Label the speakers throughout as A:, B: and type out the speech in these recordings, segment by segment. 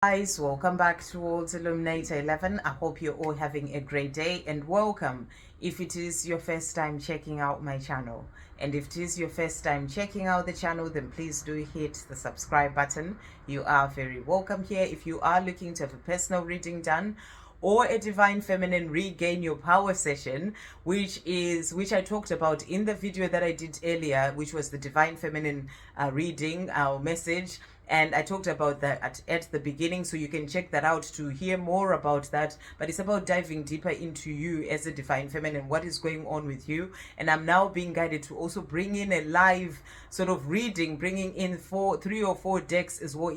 A: Guys, welcome back towards Illuminator 11. I hope you're all having a great day and welcome if it is your first time checking out my channel. And if it is your first time checking out the channel, then please do hit the subscribe button. You are very welcome here. If you are looking to have a personal reading done or a divine feminine regain your power session, which I talked about in the video that I did earlier, which was the divine feminine reading, our message, and I talked about that at the beginning, so you can check that out to hear more about that. But it's about diving deeper into you as a divine feminine, what is going on with you. And I'm now being guided to also bring in a live sort of reading, bringing in 3 or 4 decks as well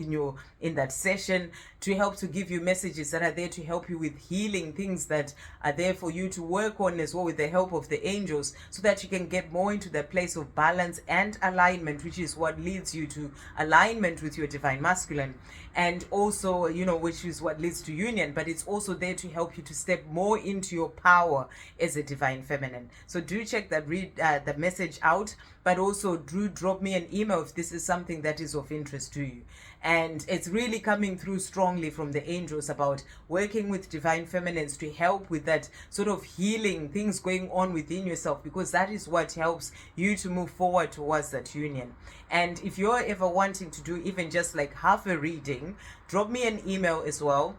A: in that session, to help to give you messages that are there to help you with healing, things that are there for you to work on as well with the help of the angels, so that you can get more into the place of balance and alignment, which is what leads you to alignment with your divine masculine, and also, which is what leads to union. But it's also there to help you to step more into your power as a divine feminine. So do check that, read the message out, but also do drop me an email if this is something that is of interest to you. And it's really coming through strongly from the angels about working with divine feminines to help with that sort of healing, things going on within yourself, because that is what helps you to move forward towards that union. And if you're ever wanting to do even just like half a reading, drop me an email as well.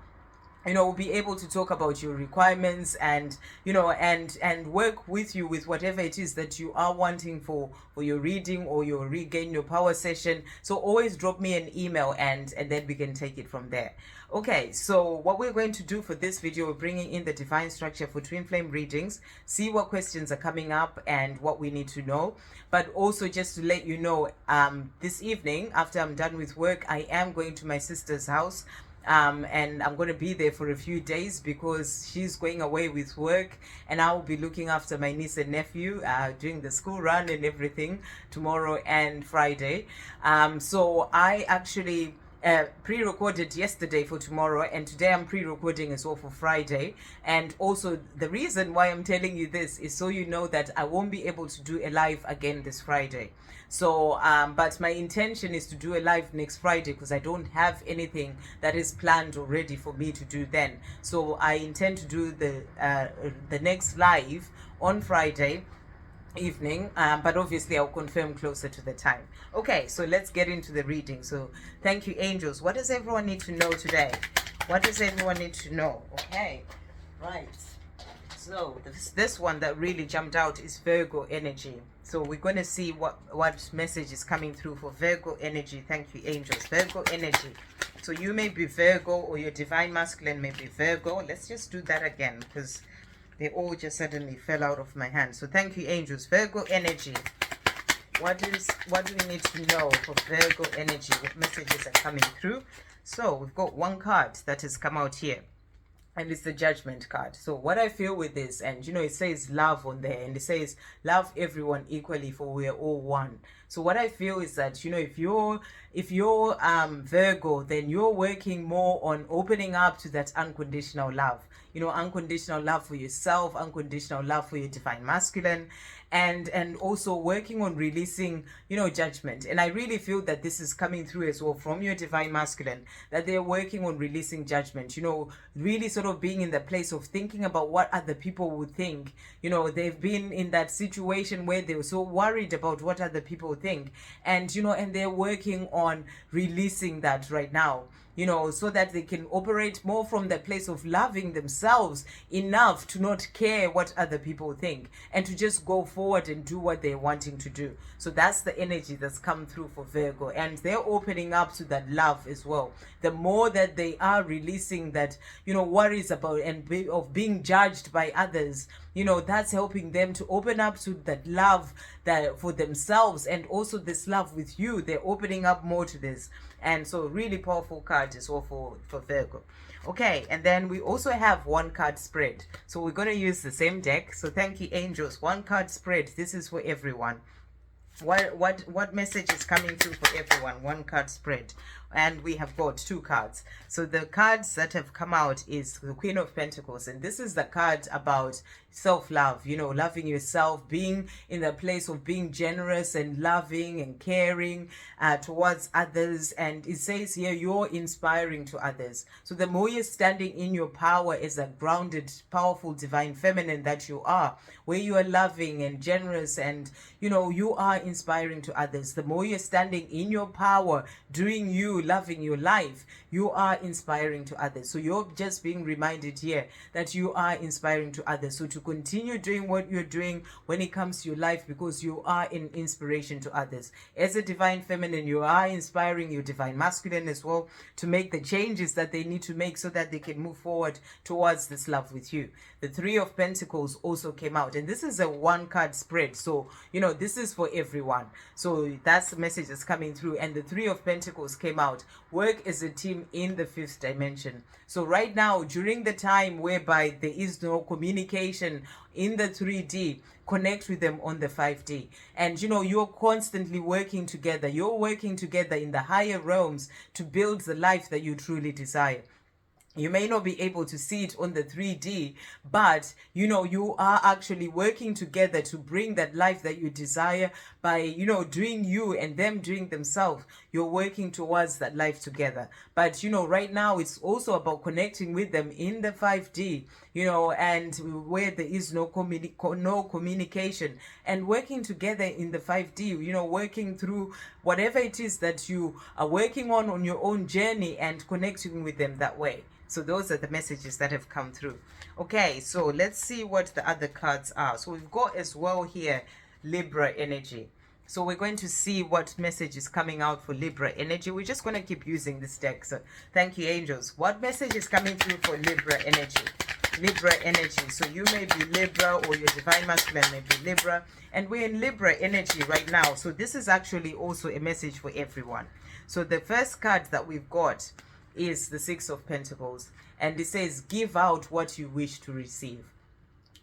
A: We'll be able to talk about your requirements and and work with you with whatever it is that you are wanting for your reading or your regain your power session. So always drop me an email and then we can take it from there. Okay, so what we're going to do for this video, we're bringing in the divine structure for twin flame readings, see what questions are coming up and what we need to know. But also just to let you know, this evening after I'm done with work, I am going to my sister's house. And I'm going to be there for a few days because she's going away with work, and I will be looking after my niece and nephew, doing the school run and everything tomorrow and Friday. So I actually pre-recorded yesterday for tomorrow, and today I'm pre-recording as well for Friday. And also the reason why I'm telling you this is so you know that I won't be able to do a live again this Friday. So but my intention is to do a live next Friday because I don't have anything that is planned already for me to do then. So I intend to do the next live on Friday evening, but obviously I'll confirm closer to the time. Okay, so let's get into the reading. So thank you, angels. What does everyone need to know today? What does everyone need to know? Okay, right. So this one that really jumped out is Virgo energy. So we're going to see what message is coming through for Virgo energy. Thank you, angels. Virgo energy. So you may be Virgo or your divine masculine may be Virgo. Let's just do that again because they all just suddenly fell out of my hand. So thank you, angels. Virgo energy. What do we need to know for Virgo energy? What messages are coming through? So we've got one card that has come out here, and it's the Judgment card. So what I feel with this, and it says love on there, and it says love everyone equally for we're all one. So what I feel is that if you're Virgo, then you're working more on opening up to that unconditional love. Unconditional love for yourself, unconditional love for your divine masculine, and also working on releasing, judgment. And I really feel that this is coming through as well from your divine masculine, that they're working on releasing judgment, really sort of being in the place of thinking about what other people would think. They've been in that situation where they were so worried about what other people think, and and they're working on releasing that right now, so that they can operate more from the place of loving themselves enough to not care what other people think and to just go forward and do what they're wanting to do. So that's the energy that's come through for Virgo, and they're opening up to that love as well. The more that they are releasing that, worries about of being judged by others, that's helping them to open up to that love that for themselves, and also this love with you. They're opening up more to this. And so really powerful card as well for Virgo. Okay, and then we also have one card spread. So we're going to use the same deck. So thank you, angels. One card spread. This is for everyone. What message is coming through for everyone? One card spread. and we have got 2 cards. So the cards that have come out is the Queen of Pentacles, and this is the card about self-love, loving yourself, being in the place of being generous and loving and caring towards others. And it says here, you're inspiring to others. So the more you're standing in your power as a grounded, powerful, divine feminine that you are, where you are loving and generous and you are inspiring to others, the more you're standing in your power, doing you, loving your life, you are inspiring to others. So you're just being reminded here that you are inspiring to others. So to continue doing what you're doing when it comes to your life, because you are an inspiration to others. As a divine feminine, you are inspiring your divine masculine as well to make the changes that they need to make so that they can move forward towards this love with you. The 3 of Pentacles also came out, and this is a 1-card spread. So, this is for everyone. So that's the message that's coming through. And the 3 of Pentacles came out. Work as a team in the 5th dimension. So right now, during the time whereby there is no communication in the 3D, connect with them on the 5D. And you're constantly working together. You're working together in the higher realms to build the life that you truly desire. You may not be able to see it on the 3D, but you are actually working together to bring that life that you desire by doing you and them doing themselves. You're working towards that life together. But right now it's also about connecting with them in the 5D, and where there is no communication, and working together in the 5D, working through whatever it is that you are working on your own journey, and connecting with them that way. So those are the messages that have come through. Okay, so let's see what the other cards are. So we've got as well here Libra energy. So we're going to see what message is coming out for Libra energy. We're just going to keep using this deck. So thank you, angels. What message is coming through for Libra energy? Libra energy. So you may be Libra, or your divine masculine may be Libra. And we're in Libra energy right now. So this is actually also a message for everyone. So the first card that we've got is the 6 of Pentacles, and it says give out what you wish to receive.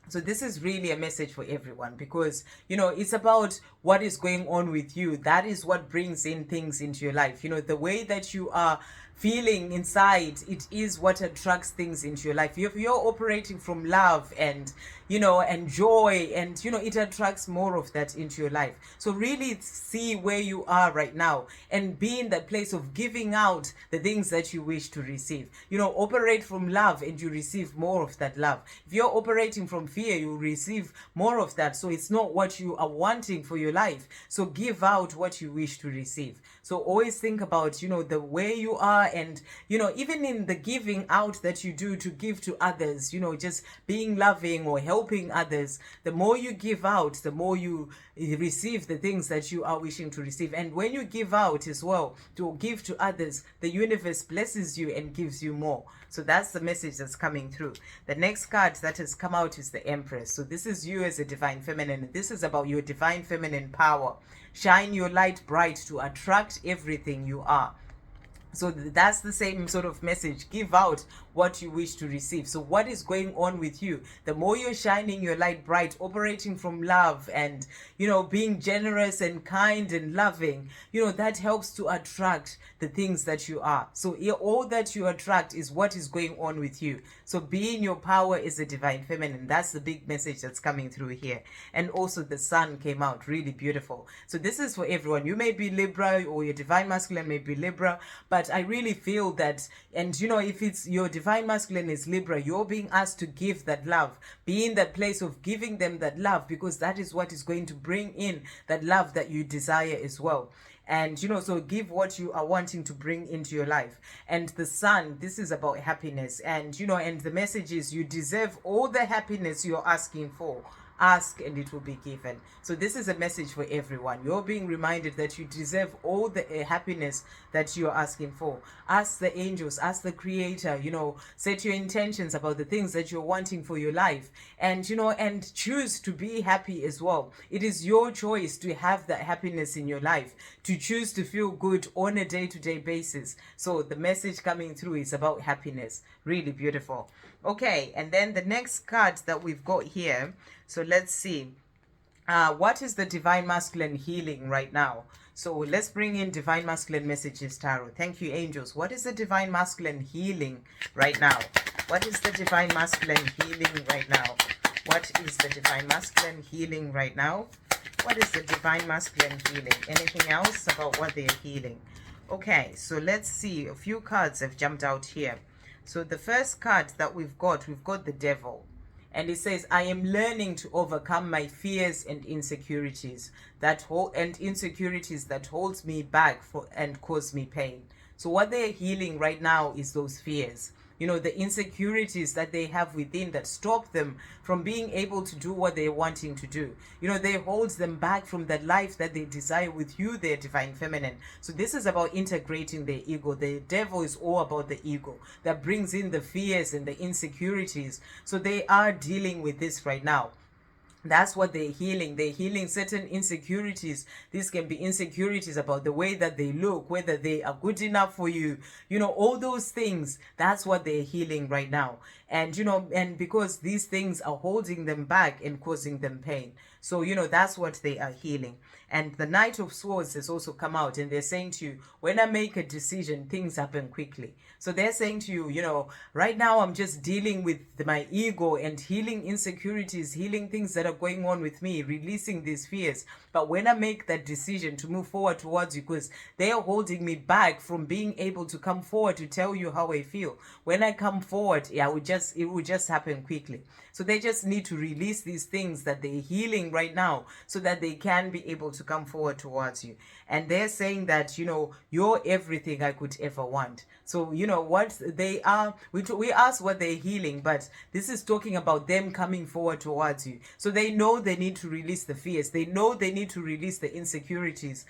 A: So this is really a message for everyone, because it's about what is going on with you. That is what brings in things into your life. The way that you are feeling inside, it is what attracts things into your life. If you're operating from love and and joy, and it attracts more of that into your life. So really see where you are right now and be in that place of giving out the things that you wish to receive. Operate from love and you receive more of that love. If you're operating from fear, you receive more of that. So it's not what you are wanting for your life. So give out what you wish to receive. So always think about the way you are, and even in the giving out that you do to give to others, just being loving or helping others. The more you give out, the more you receive the things that you are wishing to receive. And when you give out as well, to give to others, the universe blesses you and gives you more. So that's the message that's coming through. The next card that has come out is the Empress. So this is you as a divine feminine. This is about your divine feminine power. Shine your light bright to attract everything you are. So that's the same sort of message. Give out what you wish to receive. So what is going on with you? The more you're shining your light bright, operating from love and, being generous and kind and loving, that helps to attract the things that you are. So all that you attract is what is going on with you. So be in your power is a divine feminine. That's the big message that's coming through here. And also the sun came out really beautiful. So this is for everyone. You may be Libra, or your divine masculine may be Libra, but I really feel that, and if it's your divine masculine is Libra, you're being asked to give that love. Be in that place of giving them that love, because that is what is going to bring in that love that you desire as well. And so give what you are wanting to bring into your life. And the sun, this is about happiness. And and the message is you deserve all the happiness you're asking for. Ask and it will be given. So this is a message for everyone. You're being reminded that you deserve all the happiness that you're asking for. Ask the angels, ask the creator, set your intentions about the things that you're wanting for your life, and and choose to be happy as well. It is your choice to have that happiness in your life, to choose to feel good on a day-to-day basis. So the message coming through is about happiness. Really beautiful. Okay, and then the next card that we've got here, so let's see. What is the divine masculine healing right now? So let's bring in Divine Masculine Messages Tarot. Thank you, angels. What is the Divine Masculine healing right now? What is the Divine Masculine healing right now? What is the Divine Masculine healing right now? What is the Divine Masculine healing? Anything else about what they're healing? Okay, so let's see. A few cards have jumped out here. So the first card that we've got the Devil. And it says, I am learning to overcome my fears and insecurities that holds me back and cause me pain. So what they're healing right now is those fears. You know, the insecurities that they have within that stop them from being able to do what they're wanting to do. You know, they holds them back from that life that they desire with you, their divine feminine. So this is about integrating their ego. The Devil is all about the ego that brings in the fears and the insecurities. So they are dealing with this right now. That's what they're healing. They're healing certain insecurities. These can be insecurities about the way that they look, whether they are good enough for you, you know, all those things. That's what they're healing right now. And, you know, and because these things are holding them back and causing them pain. So, you know, that's what they are healing. And the Knight of Swords has also come out, and they're saying to you, when I make a decision, things happen quickly. So they're saying to you, you know, right now I'm just dealing with my ego and healing insecurities, healing things that are going on with me, releasing these fears. But when I make that decision to move forward towards you, because they are holding me back from being able to come forward to tell you how I feel. When I come forward, it would just happen quickly. So they just need to release these things that they're healing right now so that they can be able to come forward towards you. And they're saying that, you know, you're everything I could ever want. So, you know, what they are, we ask what they're healing, but this is talking about them coming forward towards you. So they know they need to release the fears. They know they need to release the insecurities.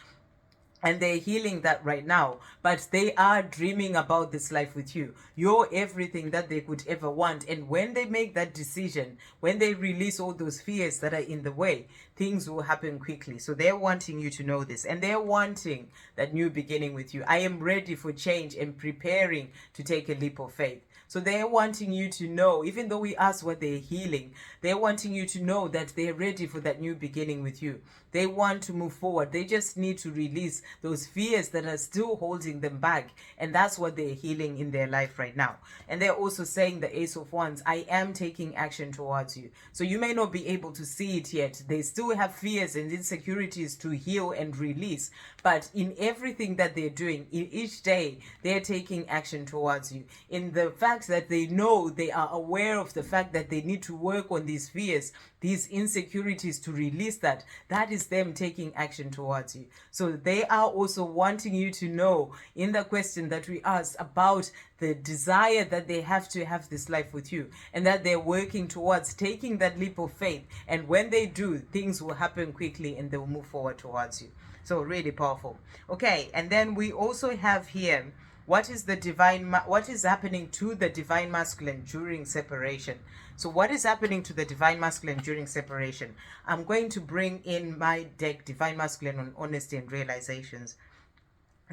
A: And they're healing that right now, but they are dreaming about this life with you. You're everything that they could ever want. And when they make that decision, when they release all those fears that are in the way, things will happen quickly. So they're wanting you to know this, and they're wanting that new beginning with you. I am ready for change and preparing to take a leap of faith. So they're wanting you to know, even though we ask what they're healing, they're wanting you to know that they're ready for that new beginning with you. They want to move forward. They just need to release those fears that are still holding them back. And that's what they're healing in their life right now. And they're also saying, the Ace of Wands, I am taking action towards you. So you may not be able to see it yet. They still have fears and insecurities to heal and release. But in everything that they're doing, in each day, they're taking action towards you. In the fact that they know, they are aware of the fact that they need to work on these fears, these insecurities, to release that. That is them taking action towards you. So they are also wanting you to know, in the question that we asked, about the desire that they have to have this life with you, and that they're working towards taking that leap of faith. And when they do, things will happen quickly and they will move forward towards you. So really powerful. Okay, and then we also have here, what is happening to the divine masculine during separation? So what is happening to the divine masculine during separation? I'm going to bring in my deck, Divine Masculine on Honesty and Realizations.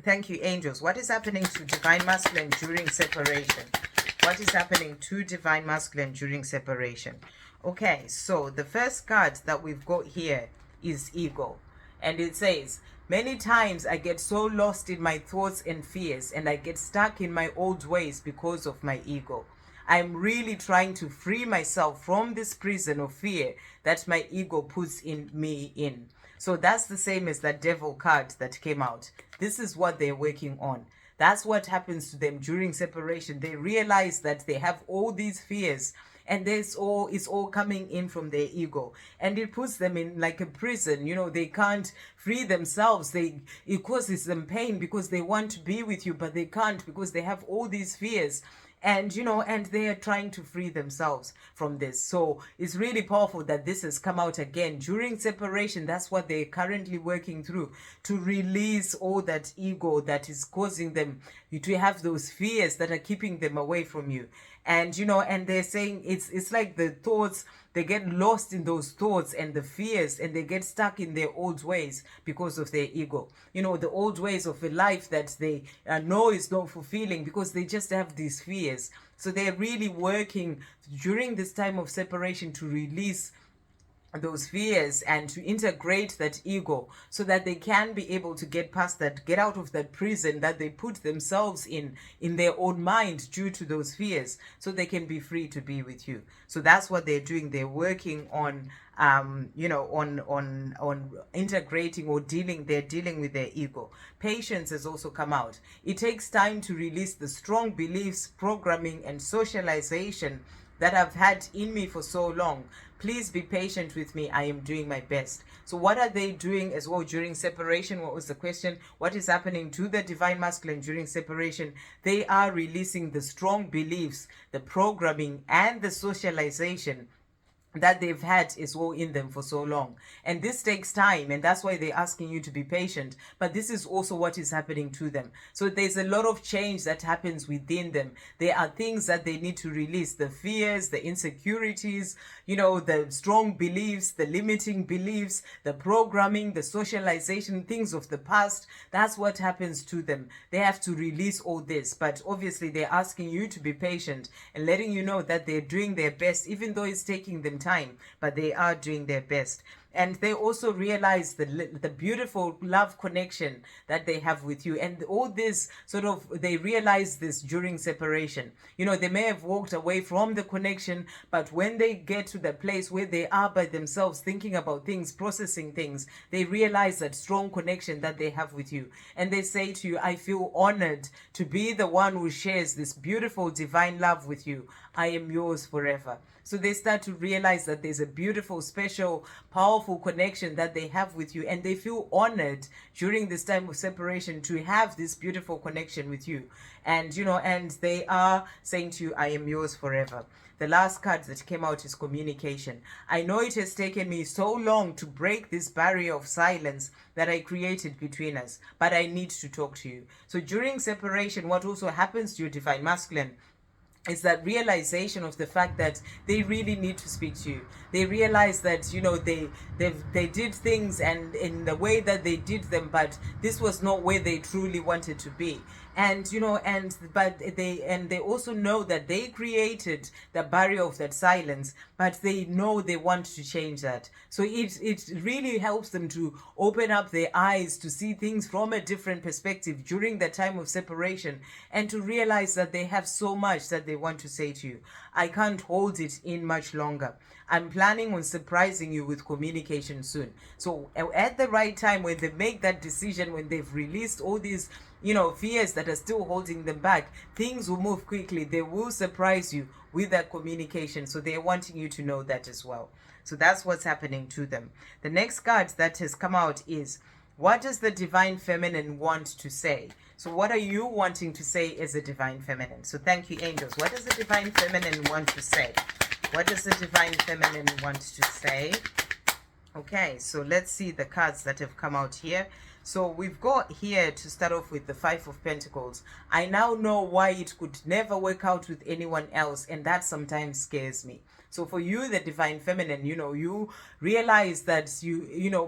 A: Thank you, angels. What is happening to divine masculine during separation? What is happening to divine masculine during separation? Okay, so the first card that we've got here is ego. And it says, many times I get so lost in my thoughts and fears, and I get stuck in my old ways because of my ego. I'm really trying to free myself from this prison of fear that my ego puts me in. So that's the same as that Devil card that came out. This is what they're working on. That's what happens to them during separation. They realize that they have all these fears, and it's all coming in from their ego, and it puts them in like a prison. You know, they can't free themselves. It causes them pain because they want to be with you, but they can't because they have all these fears. And, you know, and they are trying to free themselves from this. So it's really powerful that this has come out again during separation. That's what they're currently working through, to release all that ego that is causing them to have those fears that are keeping them away from you. And, you know, and they're saying it's like the thoughts, they get lost in those thoughts and the fears, and they get stuck in their old ways because of their ego. You know, the old ways of a life that they know is not fulfilling because they just have these fears. So they're really working during this time of separation to release those fears and to integrate that ego so that they can be able to get past that, get out of that prison that they put themselves in their own mind due to those fears, so they can be free to be with you. So that's what they're doing. They're working on on integrating or they're dealing with their ego. Patience has also come out. It takes time to release the strong beliefs, programming, and socialization that I've had in me for so long. Please be patient with me. I am doing my best. So what are they doing as well during separation? What was the question? What is happening to the divine masculine during separation? They are releasing the strong beliefs, the programming, and the socialization that they've had as well in them for so long. And this takes time, and that's why they're asking you to be patient. But this is also what is happening to them. So there's a lot of change that happens within them. There are things that they need to release, the fears, the insecurities, the strong beliefs, the limiting beliefs, the programming, the socialization, things of the past. That's what happens to them. They have to release all this. But obviously they're asking you to be patient and letting you know that they're doing their best, even though it's taking them time, but they are doing their best. And they also realize the beautiful love connection that they have with you. And all this they realize this during separation. They may have walked away from the connection, but when they get to the place where they are by themselves, thinking about things, processing things, they realize that strong connection that they have with you. And they say to you, I feel honored to be the one who shares this beautiful divine love with you. I am yours forever. So they start to realize that there's a beautiful, special, powerful connection that they have with you. And they feel honored during this time of separation to have this beautiful connection with you. And, and they are saying to you, I am yours forever. The last card that came out is communication. I know it has taken me so long to break this barrier of silence that I created between us, but I need to talk to you. So during separation, what also happens to your divine masculine is that realization of the fact that they really need to speak to you. They realize that they did things and in the way that they did them, but this was not where they truly wanted to be. And they also know that they created the barrier of that silence, but they know they want to change that. So it really helps them to open up their eyes to see things from a different perspective during the time of separation, and to realize that they have so much that they want to say to you. I can't hold it in much longer. I'm planning on surprising you with communication soon. So at the right time, when they make that decision, when they've released all these fears that are still holding them back, things will move quickly. They will surprise you with that communication. So they're wanting you to know that as well. So that's what's happening to them. The next card that has come out is, what does the divine feminine want to say? So what are you wanting to say as a divine feminine? So thank you, angels. What does the divine feminine want to say? What does the divine feminine want to say? Okay, so let's see the cards that have come out here. So we've got here, to start off with, the Five of Pentacles. I now know why it could never work out with anyone else, and that sometimes scares me. So for you, the divine feminine, you realize that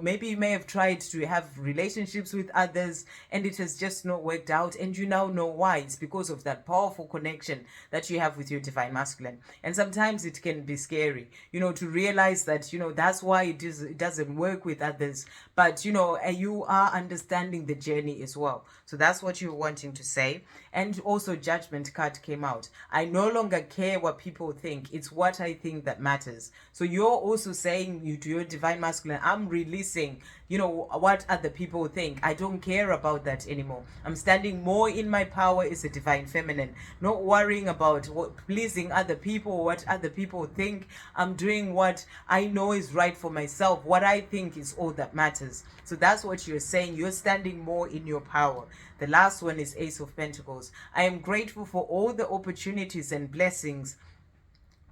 A: maybe you may have tried to have relationships with others and it has just not worked out, and you now know why. It's because of that powerful connection that you have with your divine masculine. And sometimes it can be scary, to realize that, that's why it doesn't work with others. But, you are understanding the journey as well. So that's what you're wanting to say. And also, Judgment card came out. I no longer care what people think. It's what I think that matters. So you're also saying to your divine masculine, I'm releasing, what other people think. I don't care about that anymore. I'm standing more in my power as a divine feminine, not worrying about pleasing other people or what other people think. I'm doing what I know is right for myself. What I think is all that matters. So that's what you're saying. You're standing more in your power. The last one is Ace of Pentacles. I am grateful for all the opportunities and blessings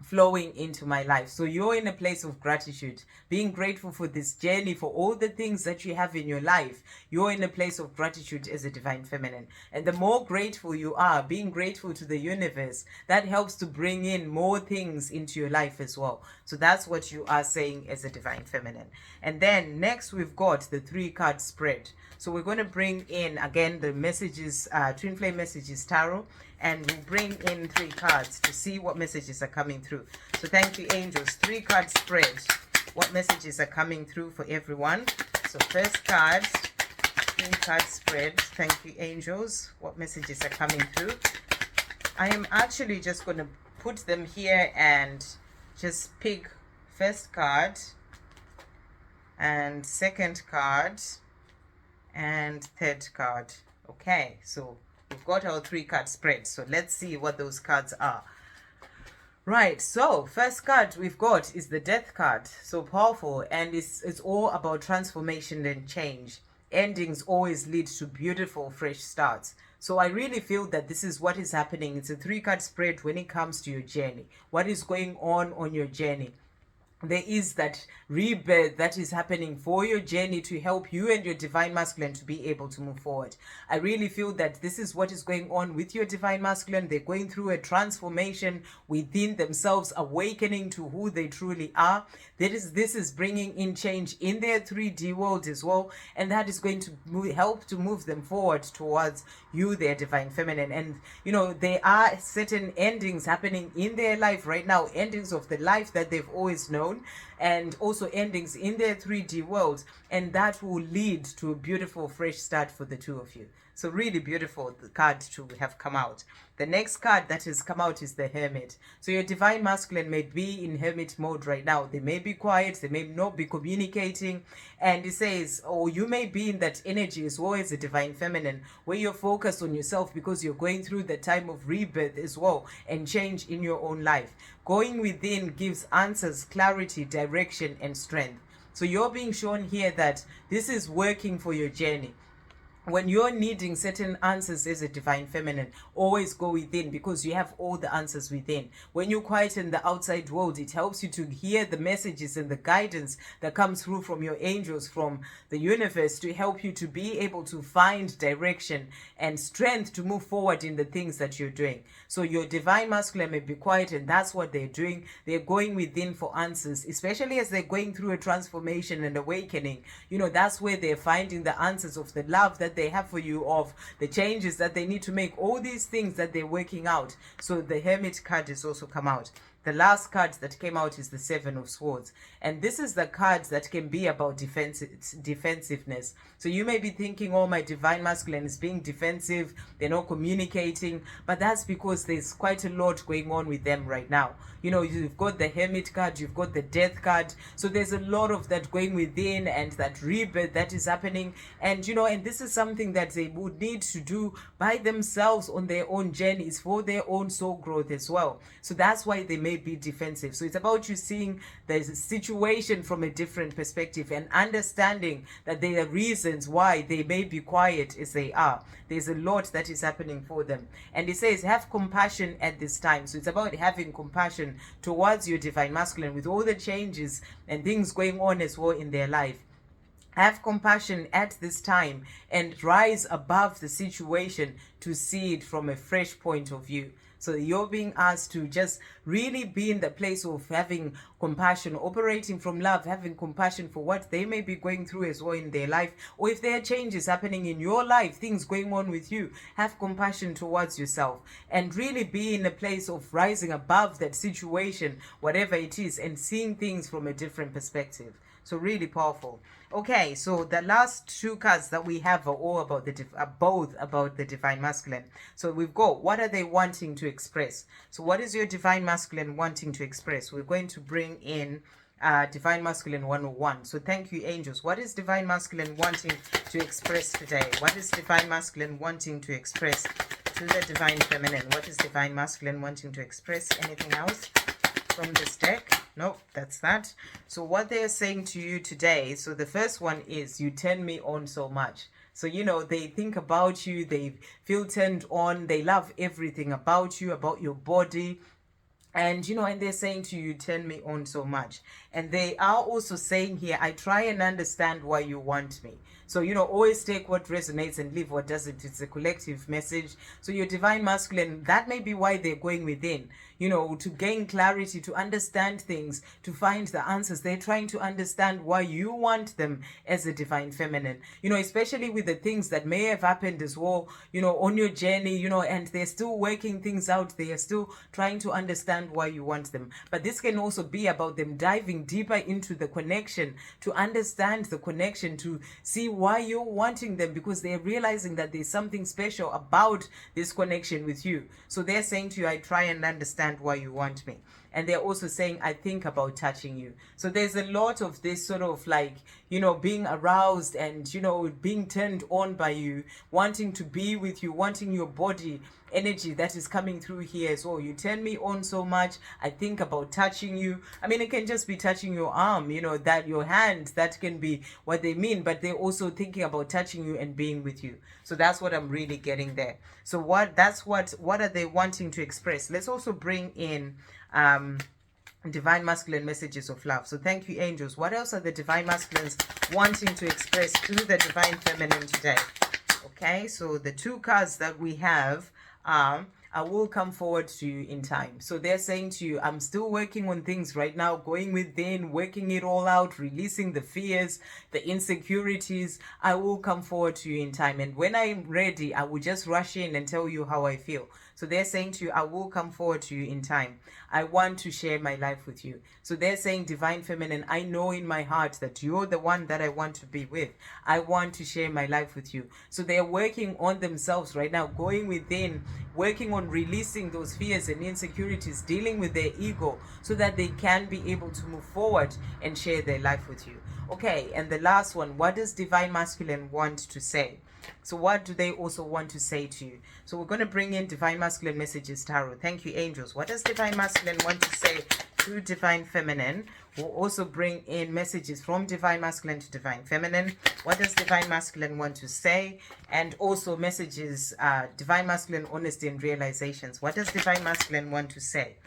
A: flowing into my life. So you're in a place of gratitude, being grateful for this journey, for all the things that you have in your life. You're in a place of gratitude as a divine feminine. And the more grateful you are, being grateful to the universe, that helps to bring in more things into your life as well. So that's what you are saying as a divine feminine. And then next we've got the 3-card spread. So we're going to bring in again the messages, Twin Flame Messages Tarot, and we'll bring in 3 cards to see what messages are coming through. So thank you, angels. 3-card spread. what messages are coming through for everyone. So first card, 3-card spread. Thank you, angels. What messages are coming through? I am actually just going to put them here and just pick first card and second card and third card. Okay, so we've got our 3-card spread. So let's see what those cards are. Right, so first card we've got is the Death card. So powerful, and it's all about transformation and change. Endings always lead to beautiful fresh starts. So I really feel that this is what is happening. It's a 3-card spread when it comes to your journey. What is going on your journey? There is that rebirth that is happening for your journey to help you and your divine masculine to be able to move forward. I really feel that this is what is going on with your divine masculine. They're going through a transformation within themselves, awakening to who they truly are. This is bringing in change in their 3D world as well, and that is going to help to move them forward towards you, their divine feminine. And you know, there are certain endings happening in their life right now, endings of the life that they've always known, and also endings in their 3D world, and that will lead to a beautiful fresh start for the two of you. So really beautiful, the card to have come out. The next card that has come out is the Hermit. So your divine masculine may be in hermit mode right now. They may be quiet, they may not be communicating, and it says, or you may be in that energy as well as the divine feminine, where you're focused on yourself because you're going through the time of rebirth as well and change in your own life. Going within gives answers, clarity, direction, and strength. So you're being shown here that this is working for your journey. When you're needing certain answers as a divine feminine, always go within, because you have all the answers within. When you quieten the outside world, it helps you to hear the messages and the guidance that comes through from your angels, from the universe, to help you to be able to find direction and strength to move forward in the things that you're doing. So your divine masculine may be quiet, and that's what they're doing. They're going within for answers, especially as they're going through a transformation and awakening. You know, that's where they're finding the answers of the love that they have for you, of the changes that they need to make, all these things that they're working out. So the Hermit card has also come out. The last card that came out is the 7 of Swords. And this is the card that can be about defensiveness. So you may be thinking, oh, my divine masculine is being defensive, they're not communicating. But that's because there's quite a lot going on with them right now. You know, you've got the Hermit card, you've got the Death card. So there's a lot of that going within, and that rebirth that is happening. And, you know, and this is something that they would need to do by themselves on their own journeys for their own soul growth as well. So that's why they may be defensive. So it's about you seeing the situation from a different perspective and understanding that there are reasons why they may be quiet as they are. There's a lot that is happening for them. And it says, have compassion at this time. So it's about having compassion towards your divine masculine with all the changes and things going on as well in their life. Have compassion at this time and rise above the situation to see it from a fresh point of view. So you're being asked to just really be in the place of having compassion, operating from love, having compassion for what they may be going through as well in their life. Or if there are changes happening in your life, things going on with you, have compassion towards yourself and really be in a place of rising above that situation, whatever it is, and seeing things from a different perspective. So really powerful. Okay, so the last 2 cards that we have are all about both about the divine masculine. So we've got, what are they wanting to express? So what is your divine masculine wanting to express? We're going to bring in Divine Masculine 101. So thank you, angels. What is Divine Masculine wanting to express today? What is Divine Masculine wanting to express to the Divine Feminine? What is Divine Masculine wanting to express? Anything else from this deck? Nope, that's that. So what they're saying to you today, so the first one is, you turn me on so much. So, you know, they think about you, they feel turned on, they love everything about you, about your body. And, you know, and they're saying to you, turn me on so much. And they are also saying here, I try and understand why you want me. So, always take what resonates and leave what doesn't. It's a collective message. So your divine masculine, that may be why they're going within, to gain clarity, to understand things, to find the answers. They're trying to understand why you want them as a divine feminine, especially with the things that may have happened as well, on your journey, and they're still working things out. They are still trying to understand why you want them. But this can also be about them diving deeper into the connection, to understand the connection, to see why you're wanting them, because they're realizing that there's something special about this connection with you. So they're saying to you, I try and understand why you want me. And they're also saying, I think about touching you. So there's a lot of this sort of like, being aroused and, being turned on by you, wanting to be with you, wanting your body energy that is coming through here as well. You turn me on so much. I think about touching you. I mean, it can just be touching your arm, that your hand, that can be what they mean, but they're also thinking about touching you and being with you. So that's what I'm really getting there. So what are they wanting to express? Let's also bring in divine masculine messages of love. So thank you, angels. What else are the divine masculines wanting to express to the divine feminine today? Okay, so the two cards that we have are, I will come forward to you in time. So they're saying to you, I'm still working on things right now, going within, working it all out, releasing the fears, the insecurities. I will come forward to you in time. And when I'm ready, I will just rush in and tell you how I feel. So they're saying to you, I will come forward to you in time. I want to share my life with you. So they're saying, divine feminine, I know in my heart that you're the one that I want to be with. I want to share my life with you. So they're working on themselves right now, going within, working on releasing those fears and insecurities, dealing with their ego, so that they can be able to move forward and share their life with you. Okay, and the last one, what does divine masculine want to say? So what do they also want to say to you? So we're going to bring in divine masculine messages tarot. Thank you, angels. What does divine masculine want to say to divine feminine? We'll also bring in messages from divine masculine to divine feminine. What does divine masculine want to say? And also messages, divine masculine honesty and realizations. What does divine masculine want to say?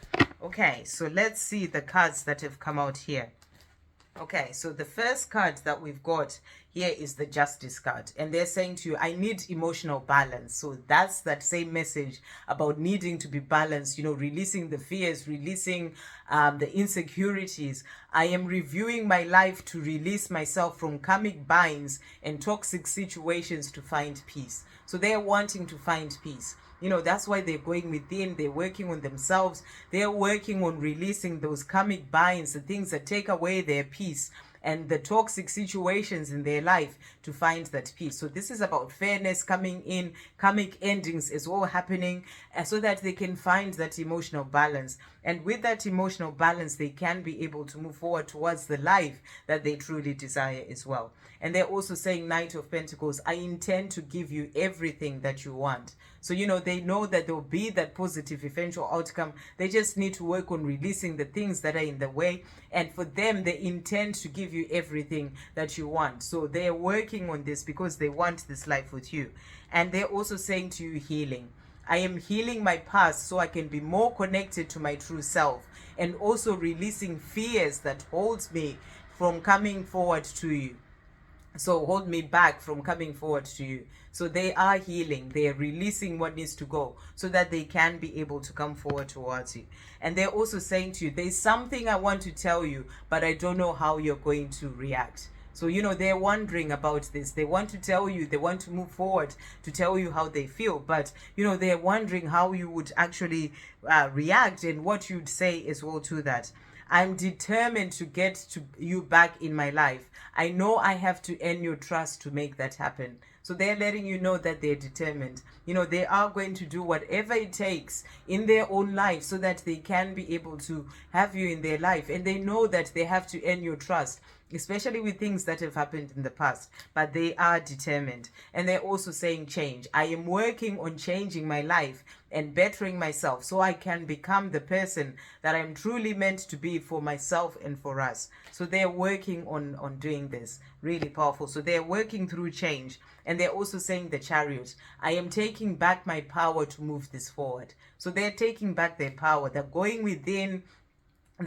A: Okay, so let's see the cards that have come out here. Okay, so the first card that we've got here is the Justice card. And they're saying to you, I need emotional balance. So that's that same message about needing to be balanced, releasing the fears, releasing the insecurities. I am reviewing my life to release myself from karmic binds and toxic situations to find peace. So they're wanting to find peace. That's why they're going within, they're working on themselves, they're working on releasing those karmic binds, the things that take away their peace and the toxic situations in their life, to find that peace. So this is about fairness coming in, karmic endings as well happening, so that they can find that emotional balance. And with that emotional balance, they can be able to move forward towards the life that they truly desire as well. And they're also saying, Knight of Pentacles, I intend to give you everything that you want. So, they know that there will be that positive eventual outcome. They just need to work on releasing the things that are in the way. And for them, they intend to give you everything that you want. So they're working on this because they want this life with you. And they're also saying to you, healing. I am healing my past so I can be more connected to my true self, and also releasing fears that holds me from coming forward to you. So hold me back from coming forward to you. So they are healing. They are releasing what needs to go so that they can be able to come forward towards you. And they're also saying to you, there's something I want to tell you, but I don't know how you're going to react. So, they're wondering about this. They want to tell you, they want to move forward to tell you how they feel. But, they're wondering how you would actually react and what you'd say as well to that. I'm determined to get to you back in my life. I know I have to earn your trust to make that happen. So they're letting you know that they're determined. They are going to do whatever it takes in their own life so that they can be able to have you in their life. And they know that they have to earn your trust, especially with things that have happened in the past. But they are determined. And they're also saying change. I am working on changing my life and bettering myself so I can become the person that I'm truly meant to be for myself and for us. So they're working on doing this. Really powerful. So they're working through change. And they're also saying the Chariot. I am taking back my power to move this forward. So they're taking back their power. They're going within.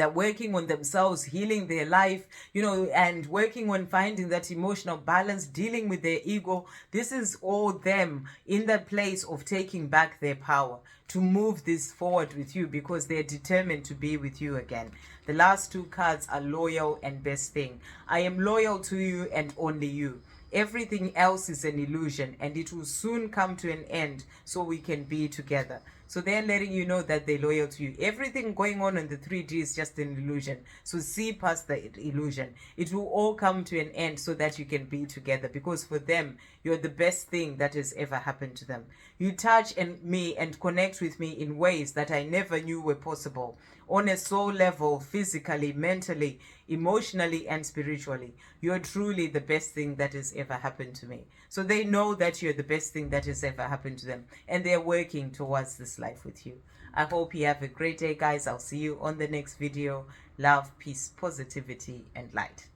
A: they're working on themselves, healing their life, and working on finding that emotional balance, dealing with their ego. This is all them in the place of taking back their power to move this forward with you, because they're determined to be with you again. The last two cards are loyal and best thing. I am loyal to you and only you. Everything else is an illusion, and it will soon come to an end so we can be together. So they're letting you know that they're loyal to you. Everything going on in the 3D is just an illusion. So see past the illusion. It will all come to an end so that you can be together, because for them, you're the best thing that has ever happened to them. You touch me and connect with me in ways that I never knew were possible. On a soul level, physically, mentally, emotionally, and spiritually. You're truly the best thing that has ever happened to me. So they know that you're the best thing that has ever happened to them, and they're working towards this life with you. I hope you have a great day, guys. I'll see you on the next video. Love, peace, positivity, and light.